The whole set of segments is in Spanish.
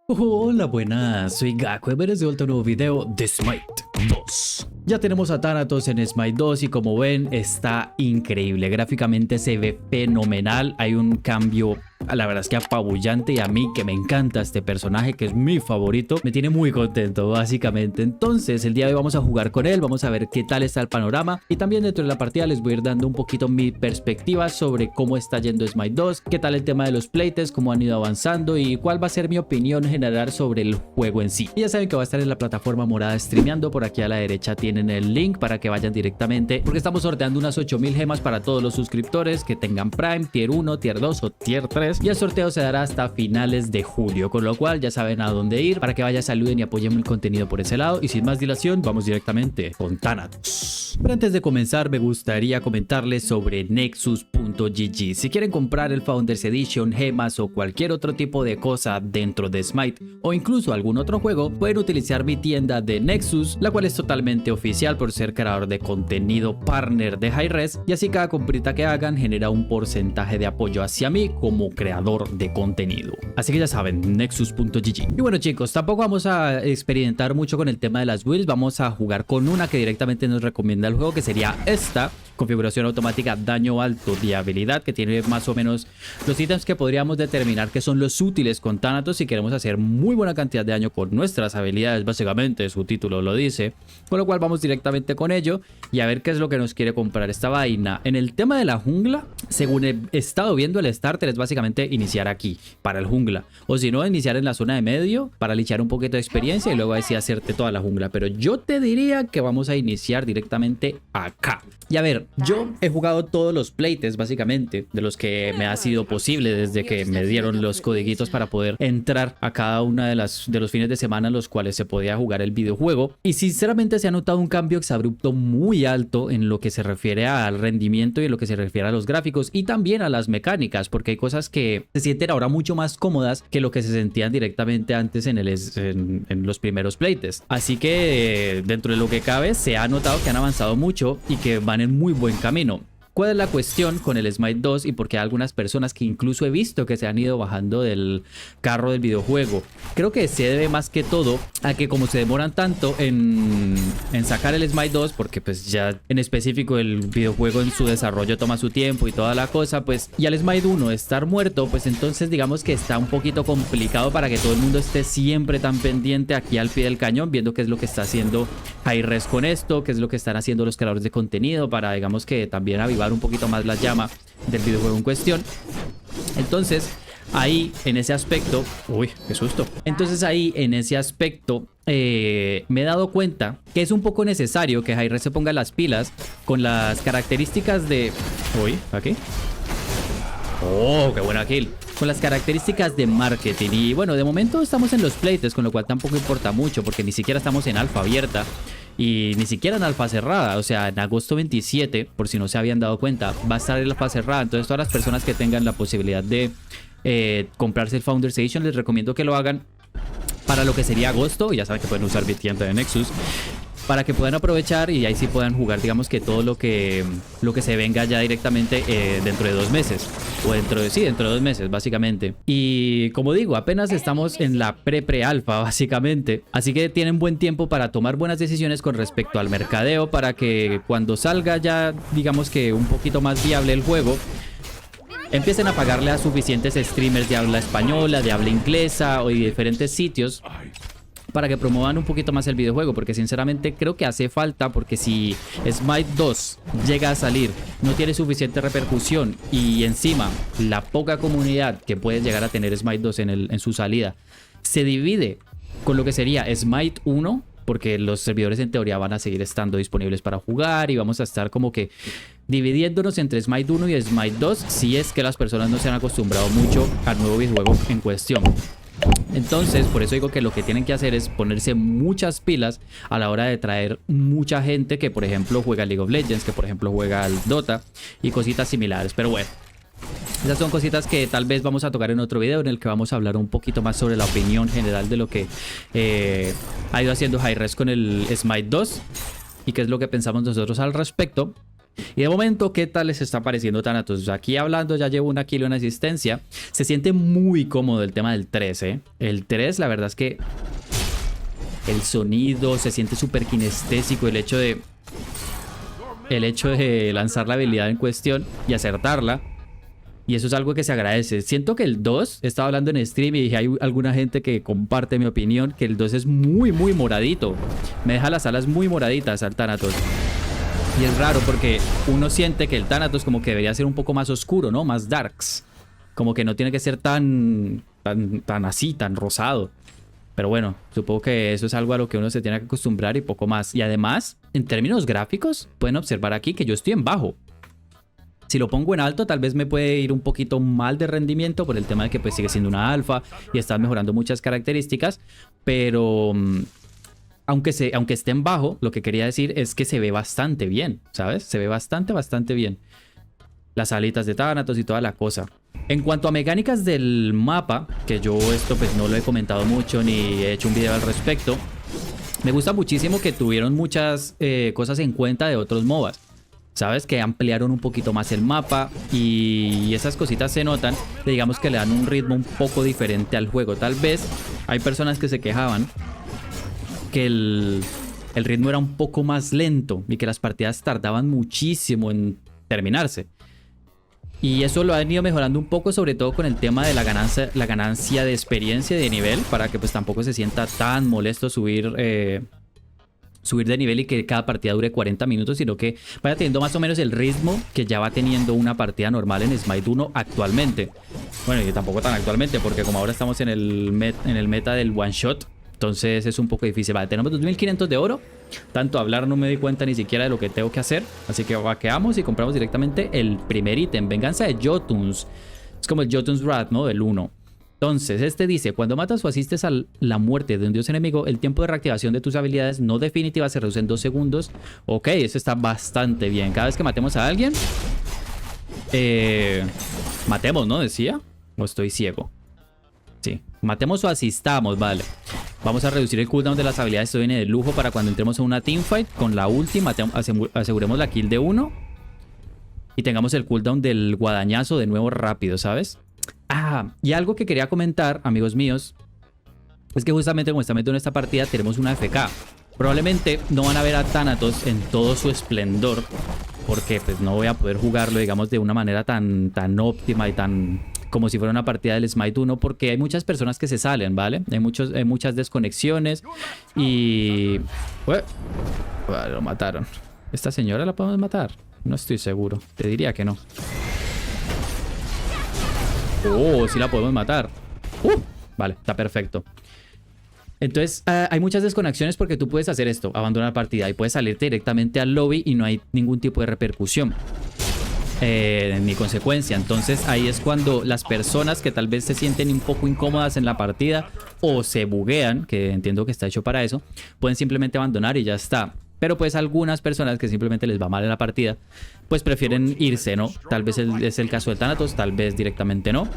Hola, buenas, soy Gaku y bienvenidos de vuelta a un nuevo video de Smite 2. Ya tenemos a Thanatos en Smite 2 y como ven está increíble, gráficamente se ve fenomenal, hay un cambio, la verdad es que apabullante, y a mí que me encanta este personaje, que es mi favorito, me tiene muy contento básicamente. Entonces el día de hoy vamos a jugar con él, vamos a ver qué tal está el panorama, y también dentro de la partida les voy a ir dando un poquito mi perspectiva sobre cómo está yendo Smite 2, qué tal el tema de los playtests, cómo han ido avanzando y cuál va a ser mi opinión general sobre el juego en sí. Y ya saben que va a estar en la plataforma morada streameando, por aquí a la derecha tienen el link para que vayan directamente, porque estamos sorteando unas 8000 gemas para todos los suscriptores que tengan Prime, Tier 1, Tier 2 o Tier 3, y el sorteo se dará hasta finales de julio, con lo cual ya saben a dónde ir para que vayan, saluden y apoyen el contenido por ese lado. Y sin más dilación, vamos directamente con Thanatos. Pero antes de comenzar me gustaría comentarles sobre Nexus.gg. Si quieren comprar el Founders Edition, gemas o cualquier otro tipo de cosa dentro de Smite o incluso algún otro juego, pueden utilizar mi tienda de Nexus, la cual es totalmente oficial por ser creador de contenido partner de Hi-Rez, y así cada comprita que hagan genera un porcentaje de apoyo hacia mí como creador de contenido. Así que ya saben, Nexus.gg. Y bueno chicos, tampoco vamos a experimentar mucho con el tema de las builds, vamos a jugar con una que directamente nos recomienda el juego, que sería esta: configuración automática, daño alto de habilidad, que tiene más o menos los ítems que podríamos determinar que son los útiles con Thanatos si queremos hacer muy buena cantidad de daño con nuestras habilidades, básicamente su título lo dice, con lo cual vamos directamente con ello y a ver qué es lo que nos quiere comprar esta vaina. En el tema de la jungla, según he estado viendo, el starter es básicamente iniciar aquí para el jungla, o si no, iniciar en la zona de medio para lichar un poquito de experiencia y luego así hacerte toda la jungla, pero yo te diría que vamos a iniciar directamente acá. Y a ver, yo he jugado todos los playtests básicamente de los que me ha sido posible desde que me dieron los codiguitos para poder entrar a cada una de los fines de semana en los cuales se podía jugar el videojuego, y sinceramente se ha notado un cambio exabrupto muy alto en lo que se refiere al rendimiento y en lo que se refiere a los gráficos y también a las mecánicas, porque hay cosas que se sienten ahora mucho más cómodas que lo que se sentían directamente antes en los primeros playtests. Así que dentro de lo que cabe se ha notado que han avanzado mucho y que van en muy buen camino. ¿Cuál es la cuestión con el Smite 2 y por qué hay algunas personas que incluso he visto que se han ido bajando del carro del videojuego? Creo que se debe más que todo a que como se demoran tanto en sacar el Smite 2, porque pues ya en específico el videojuego en su desarrollo toma su tiempo y toda la cosa, pues, y al Smite 1 estar muerto, pues entonces digamos que está un poquito complicado para que todo el mundo esté siempre tan pendiente aquí al pie del cañón, viendo qué es lo que está haciendo Hi-Rez con esto, qué es lo que están haciendo los creadores de contenido para, digamos, que también avivar un poquito más la llama del videojuego en cuestión. Entonces ahí en ese aspecto, uy, qué susto. Entonces ahí en ese aspecto me he dado cuenta que es un poco necesario que Hi-Rez se ponga las pilas con las características de... Uy, aquí. Oh, qué buena kill. Con las características de marketing. Y bueno, de momento estamos en los playtests, con lo cual tampoco importa mucho, porque ni siquiera estamos en alfa abierta y ni siquiera en alfa cerrada. O sea, en agosto 27, por si no se habían dado cuenta, va a estar en alfa cerrada. Entonces todas las personas que tengan la posibilidad de comprarse el Founders Edition, les recomiendo que lo hagan para lo que sería agosto. Ya saben que pueden usar mi tienda de Nexus para que puedan aprovechar y ahí sí puedan jugar, digamos, que todo lo que se venga ya directamente dentro de 2 meses. O dentro de 2 meses, básicamente. Y como digo, apenas estamos en la pre-alfa, básicamente. Así que tienen buen tiempo para tomar buenas decisiones con respecto al mercadeo, para que cuando salga ya, digamos, que un poquito más viable el juego, empiecen a pagarle a suficientes streamers de habla española, de habla inglesa o de diferentes sitios, para que promuevan un poquito más el videojuego, porque sinceramente creo que hace falta, porque si Smite 2 llega a salir, no tiene suficiente repercusión y encima la poca comunidad que puede llegar a tener Smite 2 en su salida se divide con lo que sería Smite 1, porque los servidores en teoría van a seguir estando disponibles para jugar y vamos a estar como que dividiéndonos entre Smite 1 y Smite 2 si es que las personas no se han acostumbrado mucho al nuevo videojuego en cuestión. Entonces, por eso digo que lo que tienen que hacer es ponerse muchas pilas a la hora de traer mucha gente que, por ejemplo, juega League of Legends, que por ejemplo juega al Dota y cositas similares. Pero bueno, esas son cositas que tal vez vamos a tocar en otro video, en el que vamos a hablar un poquito más sobre la opinión general de lo que ha ido haciendo Hi-Rez con el Smite 2 y qué es lo que pensamos nosotros al respecto. Y de momento, ¿qué tal les está pareciendo Thanatos? Aquí hablando, ya llevo una kill en asistencia. Se siente muy cómodo el tema del 3, ¿eh? El 3, la verdad es que el sonido se siente súper kinestésico. El hecho de lanzar la habilidad en cuestión y acertarla. Y eso es algo que se agradece. Siento que el 2, estaba hablando en stream y dije, hay alguna gente que comparte mi opinión, que el 2 es muy, muy moradito. Me deja las alas muy moraditas al Thanatos. Y es raro porque uno siente que el Thanatos como que debería ser un poco más oscuro, ¿no? Más darks. Como que no tiene que ser tan así, tan rosado. Pero bueno, supongo que eso es algo a lo que uno se tiene que acostumbrar y poco más. Y además, en términos gráficos, pueden observar aquí que yo estoy en bajo. Si lo pongo en alto, tal vez me puede ir un poquito mal de rendimiento por el tema de que pues sigue siendo una alfa y está mejorando muchas características. Pero aunque esté en bajo, lo que quería decir es que se ve bastante bien, ¿sabes? Se ve bastante bien. Las alitas de Thanatos y toda la cosa. En cuanto a mecánicas del mapa, que yo esto pues no lo he comentado mucho ni he hecho un video al respecto, me gusta muchísimo que tuvieron muchas cosas en cuenta de otros MOBAs. ¿Sabes? Que ampliaron un poquito más el mapa y esas cositas se notan. Digamos que le dan un ritmo un poco diferente al juego. Tal vez hay personas que se quejaban que el ritmo era un poco más lento y que las partidas tardaban muchísimo en terminarse. Y eso lo han ido mejorando un poco, sobre todo con el tema de la ganancia de experiencia y de nivel, para que pues tampoco se sienta tan molesto subir de nivel y que cada partida dure 40 minutos, sino que vaya teniendo más o menos el ritmo que ya va teniendo una partida normal en Smite 1 actualmente. Bueno, y tampoco tan actualmente, porque como ahora estamos en el meta del one shot, entonces es un poco difícil. Vale, tenemos 2500 de oro. Tanto hablar no me di cuenta ni siquiera de lo que tengo que hacer. Así que vaqueamos y compramos directamente el primer ítem. Venganza de Jotuns. Es como el Jotuns Wrath, ¿no? Del 1. Entonces, este dice, cuando matas o asistes a la muerte de un dios enemigo, el tiempo de reactivación de tus habilidades no definitivas se reduce en 2 segundos. Ok, eso está bastante bien. Cada vez que matemos a alguien, matemos, ¿no? Decía. ¿O estoy ciego? Sí, matemos o asistamos, vale. Vamos a reducir el cooldown de las habilidades. Esto viene de lujo para cuando entremos en una teamfight. Con la última aseguremos la kill de uno y tengamos el cooldown del guadañazo de nuevo rápido, ¿sabes? Ah, y algo que quería comentar, amigos míos, es que justamente como está metido en esta partida tenemos una FK. Probablemente no van a ver a Thanatos en todo su esplendor, porque pues no voy a poder jugarlo, digamos, de una manera tan óptima y tan como si fuera una partida del Smite 1, porque hay muchas personas que se salen, ¿vale? Hay muchas desconexiones y... Vale, lo mataron. ¿Esta señora la podemos matar? No estoy seguro. Te diría que no. Oh, sí la podemos matar. Vale, está perfecto. Entonces, hay muchas desconexiones porque tú puedes hacer esto, abandonar partida, y puedes salirte directamente al lobby y no hay ningún tipo de repercusión ni consecuencia. Entonces ahí es cuando las personas que tal vez se sienten un poco incómodas en la partida o se buguean, que entiendo que está hecho para eso, pueden simplemente abandonar y ya está. Pero pues algunas personas que simplemente les va mal en la partida, pues prefieren irse, ¿no? Tal vez es el caso de Thanatos, tal vez directamente no.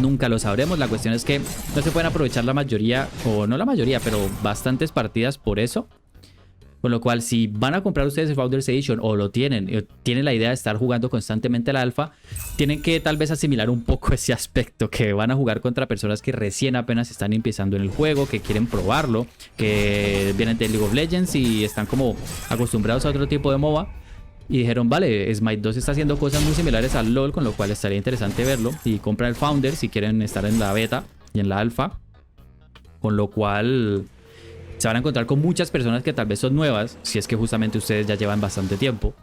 Nunca lo sabremos. La cuestión es que no se pueden aprovechar la mayoría, o no la mayoría, pero bastantes partidas por eso. Con lo cual, si van a comprar ustedes el Founders Edition o lo tienen la idea de estar jugando constantemente el alfa, tienen que tal vez asimilar un poco ese aspecto, que van a jugar contra personas que recién apenas están empezando en el juego, que quieren probarlo, que vienen de League of Legends y están como acostumbrados a otro tipo de MOBA. Y dijeron, vale, Smite 2 está haciendo cosas muy similares al LoL, con lo cual estaría interesante verlo. Y compran el Founder si quieren estar en la beta y en la alfa. Con lo cual se van a encontrar con muchas personas que tal vez son nuevas, si es que justamente ustedes ya llevan bastante tiempo.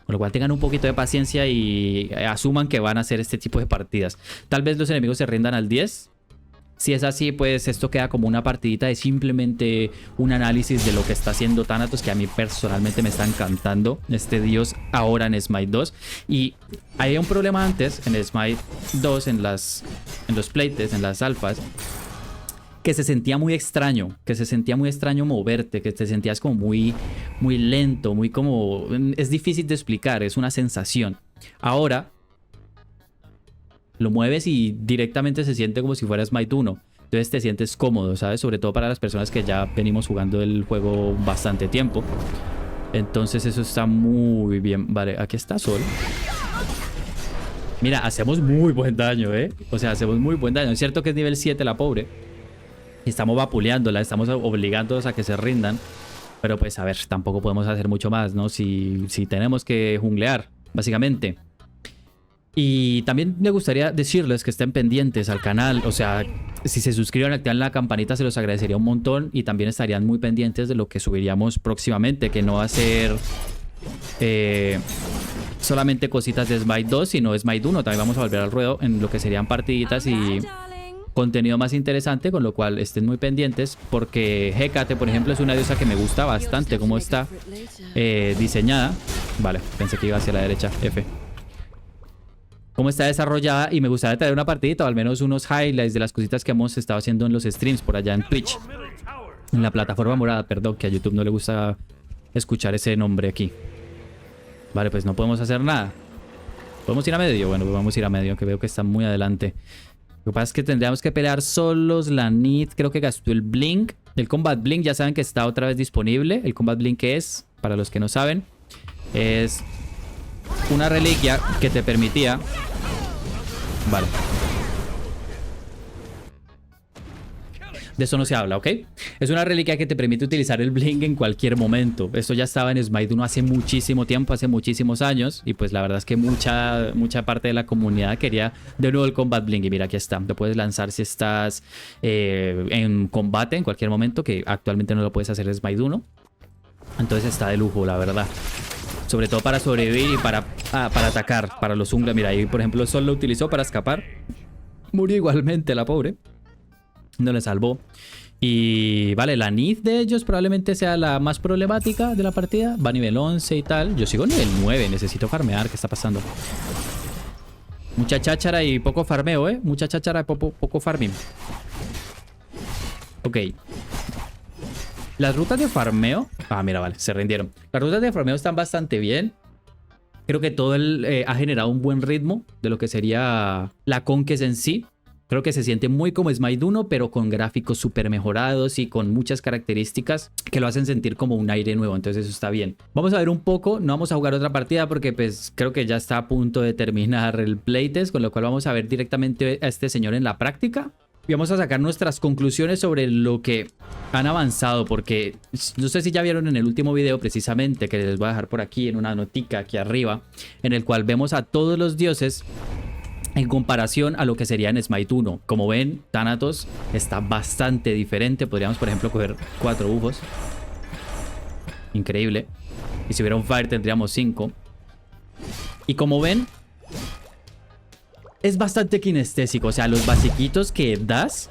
Con lo cual tengan un poquito de paciencia y asuman que van a hacer este tipo de partidas. Tal vez los enemigos se rindan al 10. Si es así, pues esto queda como una partidita de simplemente un análisis de lo que está haciendo Thanatos, que a mí personalmente me está encantando este dios ahora en Smite 2. Y había un problema antes en Smite 2, en los playtests, en las alfas, que se sentía muy extraño, moverte, que te sentías como muy lento, muy como... Es difícil de explicar, es una sensación. Ahora lo mueves y directamente se siente como si fuera Smite 1. Entonces te sientes cómodo, ¿sabes? Sobre todo para las personas que ya venimos jugando el juego bastante tiempo. Entonces eso está muy bien. Vale, aquí está Sol. Mira, hacemos muy buen daño, ¿eh? O sea, hacemos muy buen daño. Es cierto que es nivel 7 la pobre. Estamos vapuleándola, estamos obligándolos a que se rindan. Pero pues, a ver, tampoco podemos hacer mucho más, ¿no? Si tenemos que junglear, básicamente. Y también me gustaría decirles que estén pendientes al canal. O sea, si se suscriben y activan la campanita se los agradecería un montón. Y también estarían muy pendientes de lo que subiríamos próximamente. Que no va a ser solamente cositas de Smite 2, sino Smite 1. También vamos a volver al ruedo en lo que serían partiditas y contenido más interesante. Con lo cual estén muy pendientes. Porque Hécate, por ejemplo, es una diosa que me gusta bastante. Cómo está diseñada. Vale, pensé que iba hacia la derecha. F. Cómo está desarrollada, y me gustaría traer una partidita o al menos unos highlights de las cositas que hemos estado haciendo en los streams por allá en Twitch. En la plataforma morada, perdón, que a YouTube no le gusta escuchar ese nombre aquí. Vale, pues no podemos hacer nada. ¿Podemos ir a medio? Bueno, pues vamos a ir a medio, que veo que está muy adelante. Lo que pasa es que tendríamos que pelear solos. La Nid creo que gastó el Blink. El Combat Blink ya saben que está otra vez disponible. El Combat Blink es, para los que no saben, es una reliquia que te permitía... Vale. De eso no se habla, ¿ok? Es una reliquia que te permite utilizar el Blink en cualquier momento. Esto ya estaba en Smite 1 hace muchísimo tiempo, hace muchísimos años. Y pues la verdad es que mucha parte de la comunidad quería de nuevo el Combat Blink. Y mira, aquí está. Lo puedes lanzar si estás en combate en cualquier momento, que actualmente no lo puedes hacer en Smite 1. Entonces está de lujo, la verdad. Sobre todo para sobrevivir y para atacar, para los junglas. Mira, ahí por ejemplo Sol lo utilizó para escapar. Murió igualmente la pobre. No le salvó. Y vale, la Nid de ellos probablemente sea la más problemática de la partida. Va a nivel 11 y tal. Yo sigo nivel 9, necesito farmear. ¿Qué está pasando? Mucha cháchara y poco farmeo, ¿eh? Mucha cháchara y poco farming. Ok. Las rutas de farmeo... Ah, mira, vale, se rindieron. Las rutas de farmeo están bastante bien. Creo que todo ha generado un buen ritmo de lo que sería la Conquest en sí. Creo que se siente muy como Smite 1, pero con gráficos súper mejorados y con muchas características que lo hacen sentir como un aire nuevo. Entonces eso está bien. Vamos a ver un poco. No vamos a jugar otra partida porque pues creo que ya está a punto de terminar el playtest. Con lo cual vamos a ver directamente a este señor en la práctica. Y vamos a sacar nuestras conclusiones sobre lo que han avanzado. Porque no sé si ya vieron en el último video precisamente, que les voy a dejar por aquí en una notica aquí arriba, en el cual vemos a todos los dioses en comparación a lo que sería en Smite 1. Como ven, Thanatos está bastante diferente. Podríamos, por ejemplo, coger 4 bufos. Increíble. Y si hubiera un Fire tendríamos 5. Y como ven, es bastante kinestésico. O sea, los basiquitos que das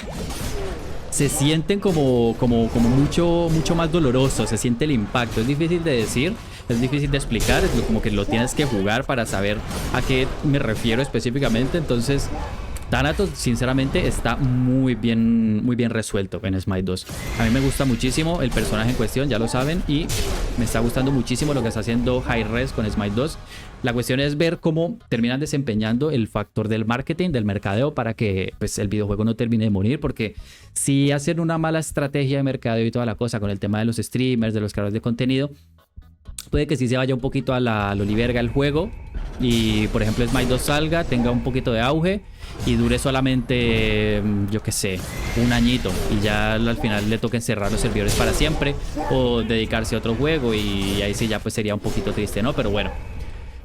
se sienten como mucho más dolorosos. Se siente el impacto. Es difícil de decir. Es difícil de explicar, es como que lo tienes que jugar para saber a qué me refiero específicamente. Entonces, Thanatos sinceramente está muy bien resuelto en Smite 2. A mí me gusta muchísimo el personaje en cuestión, ya lo saben, y me está gustando muchísimo lo que está haciendo Hi-Rez con Smite 2. La cuestión es ver cómo terminan desempeñando el factor del marketing, del mercadeo, para que pues, el videojuego no termine de morir. Porque si hacen una mala estrategia de mercadeo y toda la cosa con el tema de los streamers, de los creadores de contenido, puede que sí se vaya un poquito a la oliverga el juego. Y por ejemplo Smite 2 salga, tenga un poquito de auge y dure solamente, yo qué sé, un añito. Y ya al final le toquen cerrar los servidores para siempre o dedicarse a otro juego. Y ahí sí ya pues sería un poquito triste, ¿no? Pero bueno,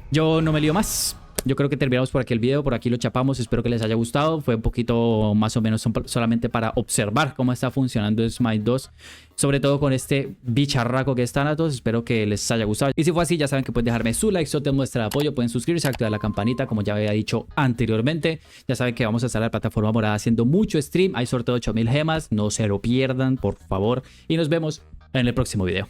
yo no me lío más. Yo creo que terminamos por aquí el video, por aquí lo chapamos. Espero que les haya gustado. Fue un poquito más o menos solamente para observar cómo está funcionando Smite 2, sobre todo con este bicharraco que es Thanatos. Espero que les haya gustado. Y si fue así, ya saben que pueden dejarme su like, eso te muestra el apoyo. Pueden suscribirse, activar la campanita, como ya había dicho anteriormente. Ya saben que vamos a estar en la plataforma morada haciendo mucho stream. Hay sorteo de 8000 gemas. No se lo pierdan, por favor. Y nos vemos en el próximo video.